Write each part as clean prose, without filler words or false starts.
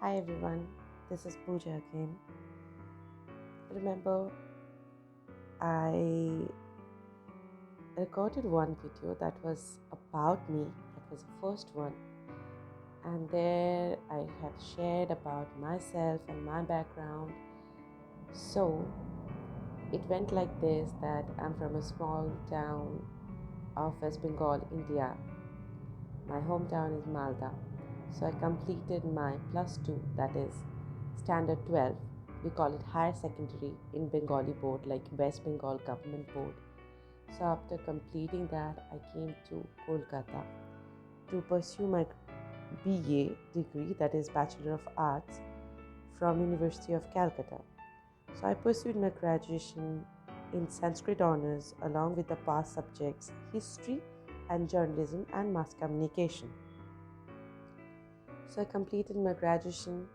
Hi everyone, this is Pooja again. Remember, I recorded one video that was about me, that was the first one, and there I have shared about myself and my background. So it went like this that I'm from a small town of West Bengal, India. My hometown is Malda. So I completed my plus 2, that is standard 12. We call it higher secondary in Bengali board, like West Bengal government board. So after completing that, I came to Kolkata to pursue my BA degree, that is Bachelor of Arts, from University of Calcutta. So I pursued my graduation in Sanskrit honors along with the past subjects history and journalism and mass communication. So I completed my graduation.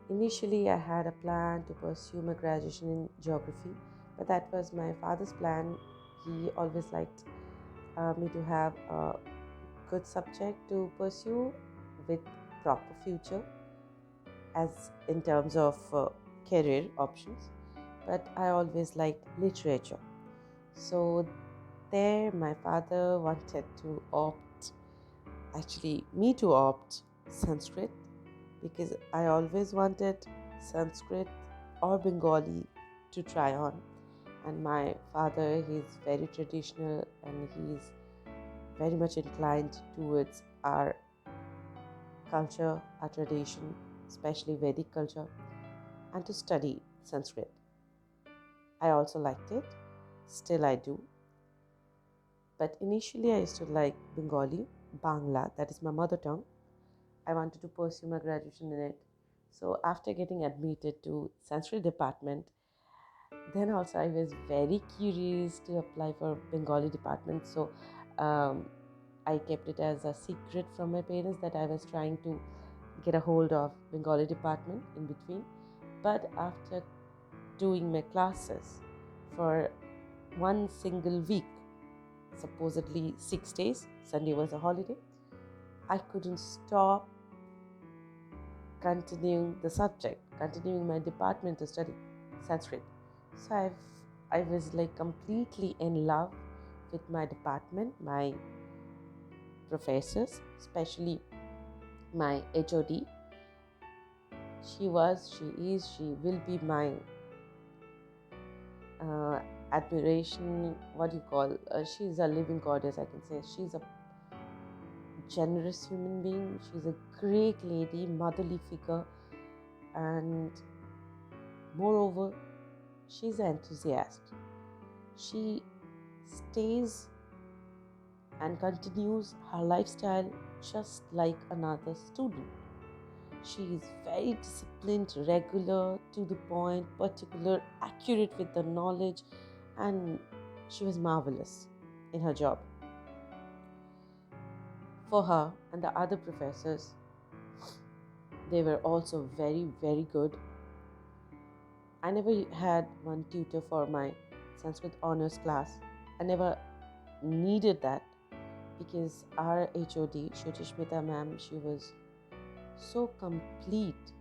Initially, I had a plan to pursue my graduation in geography, but that was my father's plan. He always liked me to have a good subject to pursue with proper future, as in terms of career options. But I always liked literature. So there, my father wanted to me to opt Sanskrit because I always wanted Sanskrit or Bengali to try on. And my father, he's very traditional and he's very much inclined towards our culture, our tradition, especially Vedic culture, and to study Sanskrit. I also liked it, still I do. But initially, I used to like Bengali, Bangla, that is my mother tongue. I wanted to pursue my graduation in it. So after getting admitted to Sanskrit department, then also I was very curious to apply for Bengali department. So um, I kept it as a secret from my parents that I was trying to get a hold of Bengali department in between. But after doing my classes for one single week, supposedly 6 days, Sunday was a holiday, I couldn't stop continuing my department to study Sanskrit. So I was like completely in love with my department, my professors, especially my HOD. She will be my uh, admiration. What do you call? She's a living goddess, I can say. She's a generous human being. She's a great lady, motherly figure, and moreover, she's an enthusiast. She stays and continues her lifestyle just like another student. She is very disciplined, regular, to the point, particular, accurate with the knowledge, and she was marvelous in her job. For her and the other professors, they were also very, very good. I never had one tutor for my Sanskrit honors class. I never needed that because our HOD, Shruti ma'am, she was so complete,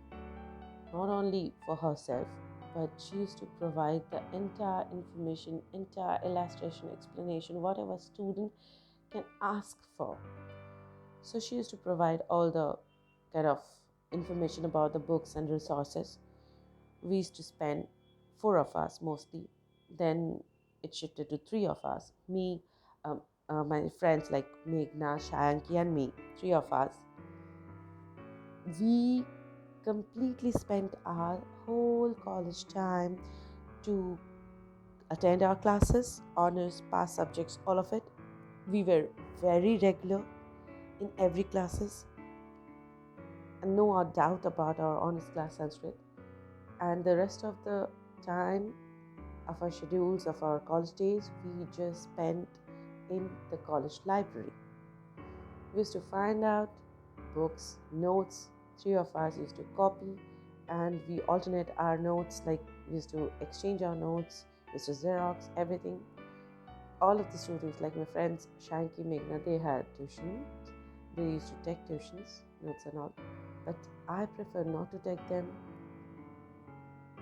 not only for herself, but she used to provide the entire information, entire illustration, explanation, whatever student can ask for. So she used to provide all the kind of information about the books and resources. We used to spend four of us mostly. Then it shifted to three of us. Me, my friends like Meghna, Shayanki, and me, three of us. We completely spent our whole college time to attend our classes, honors, past subjects, all of it. We were very regular in every classes, and no doubt about our honors class Sanskrit. And the rest of the time of our schedules of our college days, we just spent in the college library. We used to find out books, notes. Three of us used to copy, and we alternate our notes. Like we used to exchange our notes, used to Xerox everything. All of the students, like my friends Shanki, Meghna, they had tuition. They used to take tuitions, notes and all. but I prefer not to take them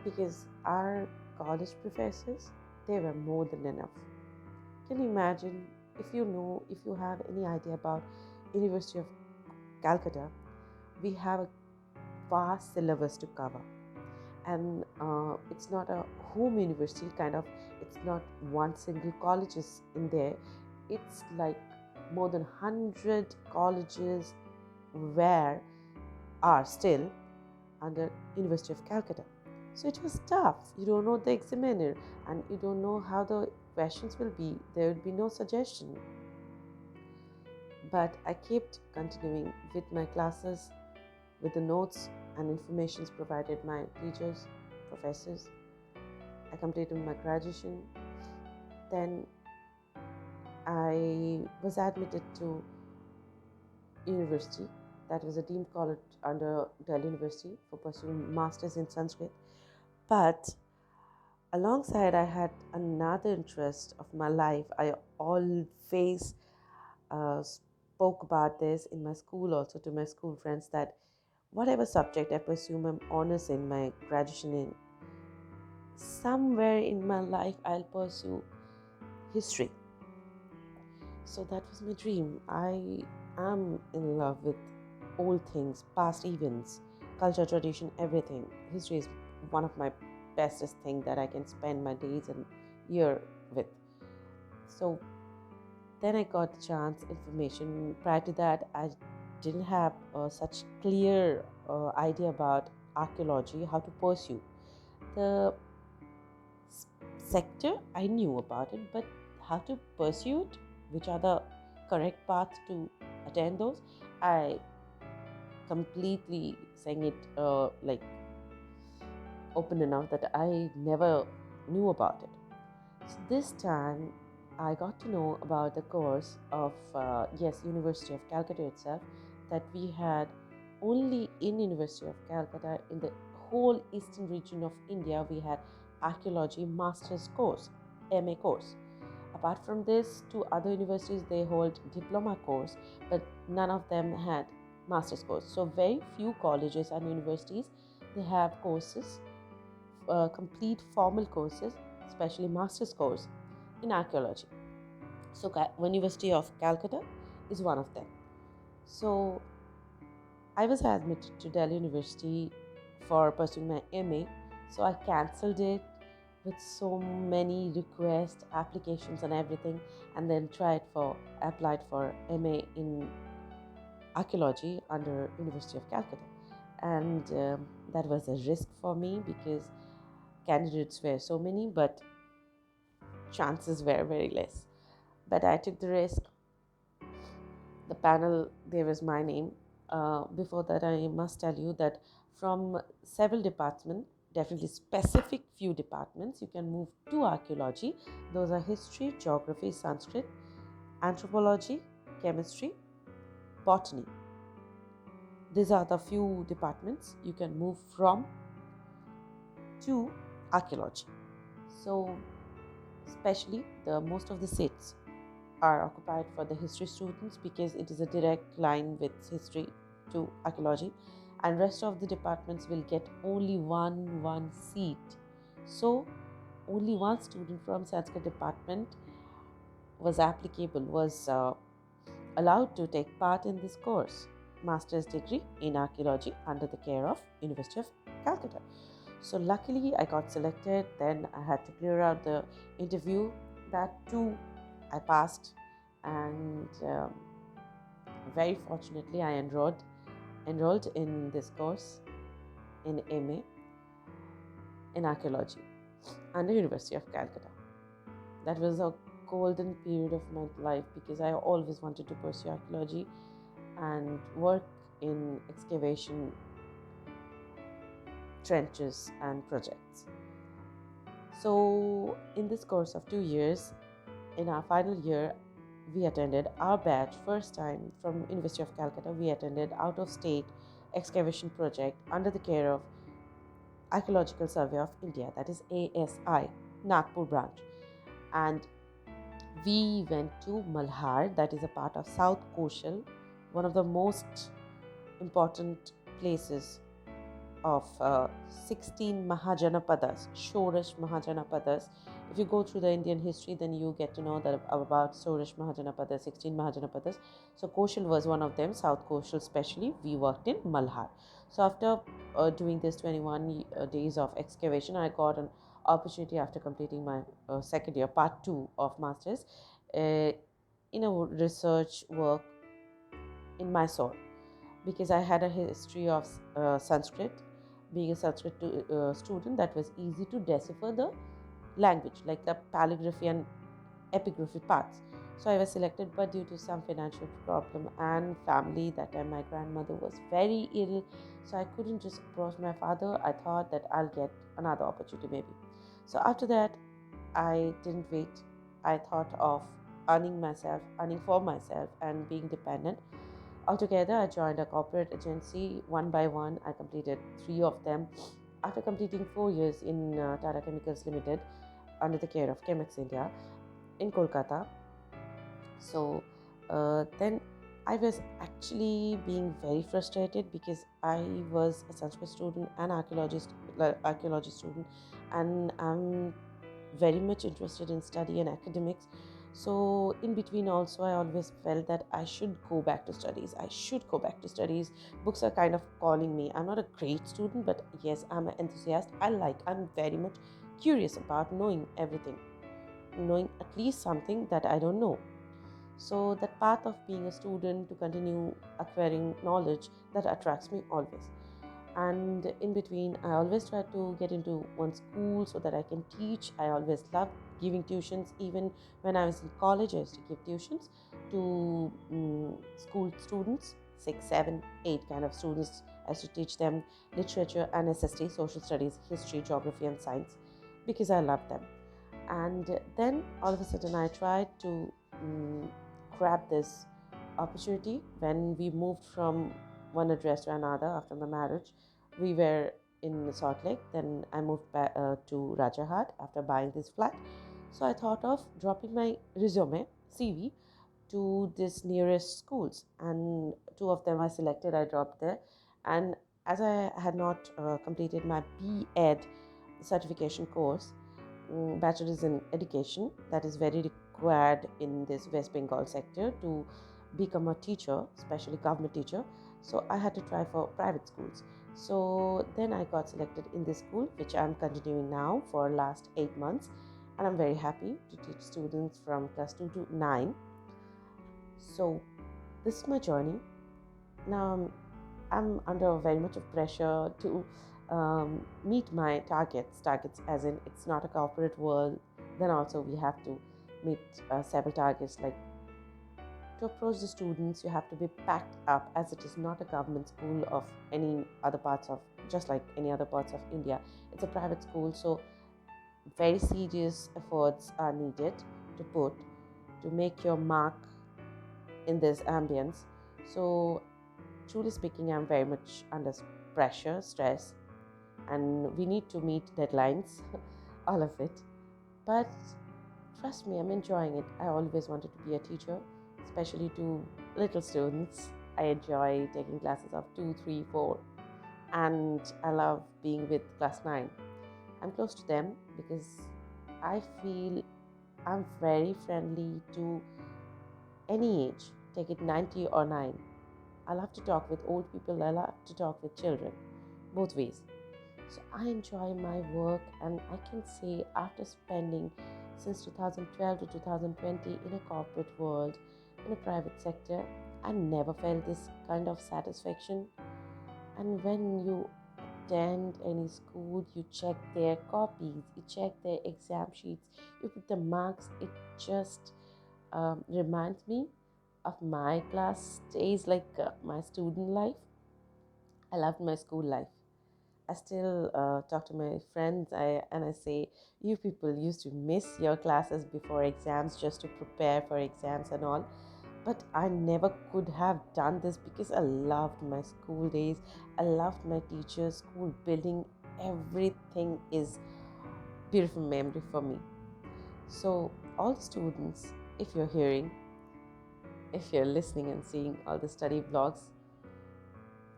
because our college professors, they were more than enough. Can you imagine, if you have any idea about University of Calcutta, we have a vast syllabus to cover, and it's not a home university kind of. It's not one single college is in there. It's like more than 100 colleges where are still under University of Calcutta. So it was tough. You don't know the examiner and you don't know how the questions will be. There will be no suggestion. But I kept continuing with my classes, with the notes and informations provided my teachers, professors. I completed my graduation. Then I was admitted to university. That was a deemed college under Delhi University for pursuing masters in Sanskrit. But alongside, I had another interest of my life. I always spoke about this in my school, also to my school friends, that whatever subject I pursue my honors in, my graduation in, somewhere in my life I'll pursue history. So that was my dream. I am in love with old things, past events, culture, tradition, everything. History is one of my bestest thing that I can spend my days and year with. So then I got the chance information. Prior to that, I didn't have such clear idea about archaeology, how to pursue the sector. I knew about it, but how to pursue it, which are the correct paths to attain those, I completely saying it like open enough that I never knew about it. So this time I got to know about the course of University of Calcutta itself, that we had only in University of Calcutta, in the whole eastern region of India, we had archaeology master's course, MA course. Apart from this, two other universities, they hold diploma course, but none of them had master's course. So very few colleges and universities, they have courses, complete formal courses, especially master's course in archaeology. So University of Calcutta is one of them. So I was admitted to Delhi University for pursuing my MA. So I cancelled it with so many requests, applications, and everything, and then applied for MA in archaeology under University of Calcutta. And that was a risk for me because candidates were so many, but chances were very less. But I took the risk. The panel, there was my name. Before that, I must tell you that from several departments, definitely specific few departments, you can move to archaeology. Those are history, geography, Sanskrit, anthropology, chemistry, botany. These are the few departments you can move from to archaeology. So, especially the most of the seats are occupied for the history students because it is a direct line with history to archaeology, and rest of the departments will get only one seat. So only one student from Sanskrit department was allowed to take part in this course, master's degree in archaeology under the care of University of Calcutta. So luckily I got selected. Then I had to clear out the interview. That too I passed, and very fortunately I enrolled in this course in MA in archaeology under University of Calcutta. That was a golden period of my life because I always wanted to pursue archaeology and work in excavation trenches and projects. So in this course of 2 years, in our final year, we attended our batch first time from University of Calcutta. We attended out of state excavation project under the care of Archaeological Survey of India, that is ASI, Nagpur branch. And we went to Malhar, that is a part of South Koshal, one of the most important places of 16 Mahajanapadas, Shoresh Mahajanapadas. If you go through the Indian history, then you get to know that about Shoresh Mahajanapadas, 16 Mahajanapadas. So Koshal was one of them, South Koshal especially. We worked in Malhar. So after doing this 21 days of excavation, I got an opportunity after completing my second year, part 2 of Masters, uh, in a research work in Mysore, because I had a history of Sanskrit. Being a Sanskrit student, that was easy to decipher the language, like the calligraphy and epigraphy parts. So I was selected, but due to some financial problem and family, that time my grandmother was very ill, so I couldn't just approach my father. I thought that I'll get another opportunity maybe. So after that, I didn't wait. I thought of earning for myself and being dependent. Altogether, I joined a corporate agency one by one. I completed 3 of them. After completing 4 years in Tata Chemicals Limited under the care of Chemex India in Kolkata. So then I was actually being very frustrated because I was a Sanskrit student and archaeology student, and I'm very much interested in study and academics. So in between also, I always felt that I should go back to studies. Books are kind of calling me. I'm not a great student, but yes, I'm an enthusiast. I'm very much curious about knowing everything, knowing at least something that I don't know. So that path of being a student to continue acquiring knowledge, that attracts me always. And in between, I always try to get into one school so that I can teach. I always loved giving tuitions. Even when I was in college, I used to give tuitions to school students, 6, 7, 8 kind of students. I used to teach them literature and SST, social studies, history, geography and science, because I loved them. And then all of a sudden I tried to grab this opportunity when we moved from one address to another after my marriage. We were in Salt Lake, then I moved back to Rajahat after buying this flat. So I thought of dropping my resume, CV, to this nearest schools, and 2 of them I selected. I dropped there, and as I had not completed my B.Ed certification course, bachelor's in education, that is very required in this West Bengal sector to become a teacher, especially government teacher. So I had to try for private schools. So then I got selected in this school, which I'm continuing now for last 8 months, and I'm very happy to teach students from class 2 to 9. So this is my journey. Now I'm under very much of pressure to meet my targets as in, it's not a corporate world. Then also we have to meet several targets, like to approach the students you have to be packed up, as it is not a government school of any other parts of, just like any other parts of India. It's a private school, so very serious efforts are needed to put to make your mark in this ambience. So truly speaking, I'm very much under pressure, stress, and we need to meet deadlines, all of it. But trust me, I'm enjoying it. I always wanted to be a teacher, especially to little students. I enjoy taking classes of 2, 3, 4, and I love being with class 9. I'm close to them because I feel I'm very friendly to any age, take it 90 or 9. I love to talk with old people, I love to talk with children, both ways. So I enjoy my work, and I can say after spending since 2012 to 2020 in a corporate world, in a private sector, I never felt this kind of satisfaction. And when you attend any school, you check their copies, you check their exam sheets, you put the marks, it just reminds me of my class days, like my student life. I loved my school life. I still talk to my friends, and I say, you people used to miss your classes before exams just to prepare for exams and all. But I never could have done this because I loved my school days. I loved my teachers, school building. Everything is beautiful memory for me. So all the students, if you're hearing, if you're listening and seeing all the study vlogs,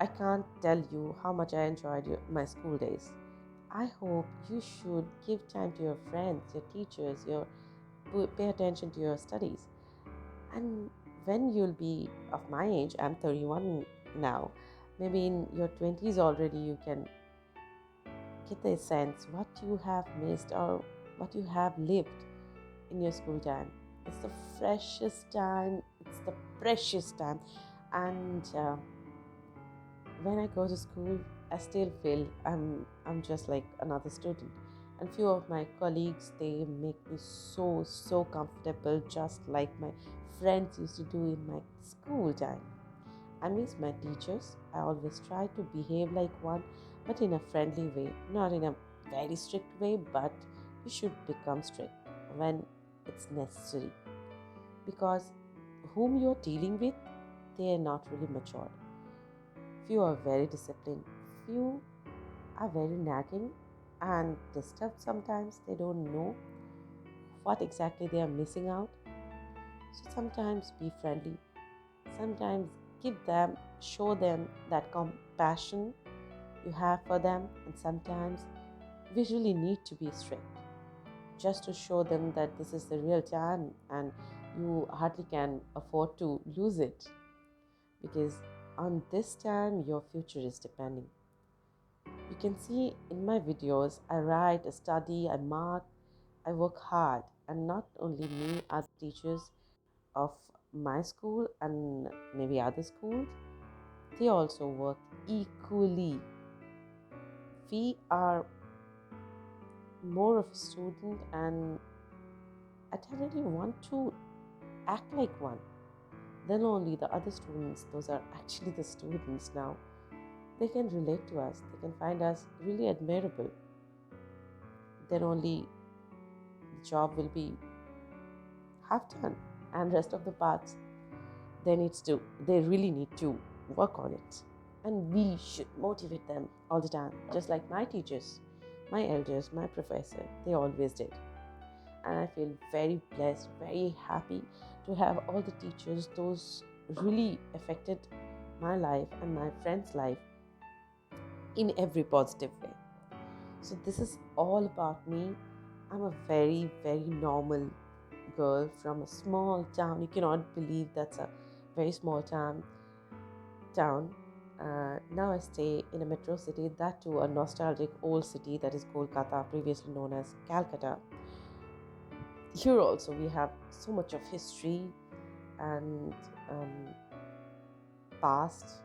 I can't tell you how much I enjoyed my school days. I hope you should give time to your friends, your teachers, your pay attention to your studies. And when you'll be of my age, I'm 31 now, maybe in your 20s already, you can get the sense what you have missed or what you have lived in your school time. It's the freshest time, it's the precious time. And when I go to school, I still feel I'm just like another student. And few of my colleagues, they make me so comfortable, just like my friends used to do in my school time. I miss my teachers. I always try to behave like one, but in a friendly way, not in a very strict way, but you should become strict when it's necessary. Because whom you're dealing with, they are not really matured. Few are very disciplined, few are very nagging and disturbed sometimes. They don't know what exactly they are missing out. So sometimes be friendly, sometimes give them, show them that compassion you have for them, and sometimes we really need to be strict just to show them that this is the real time and you hardly can afford to lose it, because on this time your future is depending. You can see in my videos, I write, I study, I mark, I work hard, and not only me, other teachers of my school and maybe other schools, they also work equally. We are more of a student, and I definitely want to act like one. Then only the other students, those are actually the students now, they can relate to us, they can find us really admirable. Then only the job will be half done, and rest of the parts they really need to work on it. And we should motivate them all the time, just like my teachers, my elders, my professor, they always did. And I feel very blessed, very happy to have all the teachers, those really affected my life and my friends' life in every positive way. So this is all about me. I'm a very normal girl from a small town. You cannot believe that's a very small town. Now I stay in a metro city, that too a nostalgic old city, that is Kolkata, previously known as Calcutta. Here also we have so much of history and um, past,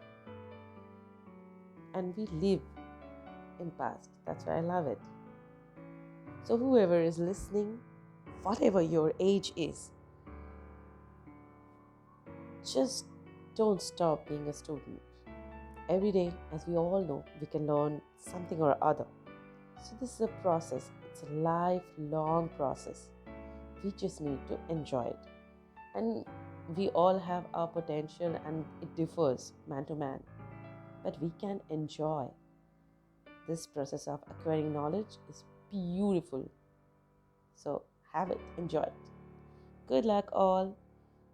and we live in past. That's why I love it. So whoever is listening, whatever your age is, just don't stop being a student. Every day, as we all know, we can learn something or other. So this is a process. It's a lifelong process. We just need to enjoy it. And we all have our potential, and it differs man to man. But we can enjoy this process of acquiring knowledge is beautiful. So have it, enjoy it. Good luck all.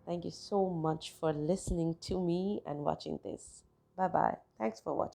Thank you so much for listening to me and watching this. Bye bye. Thanks for watching.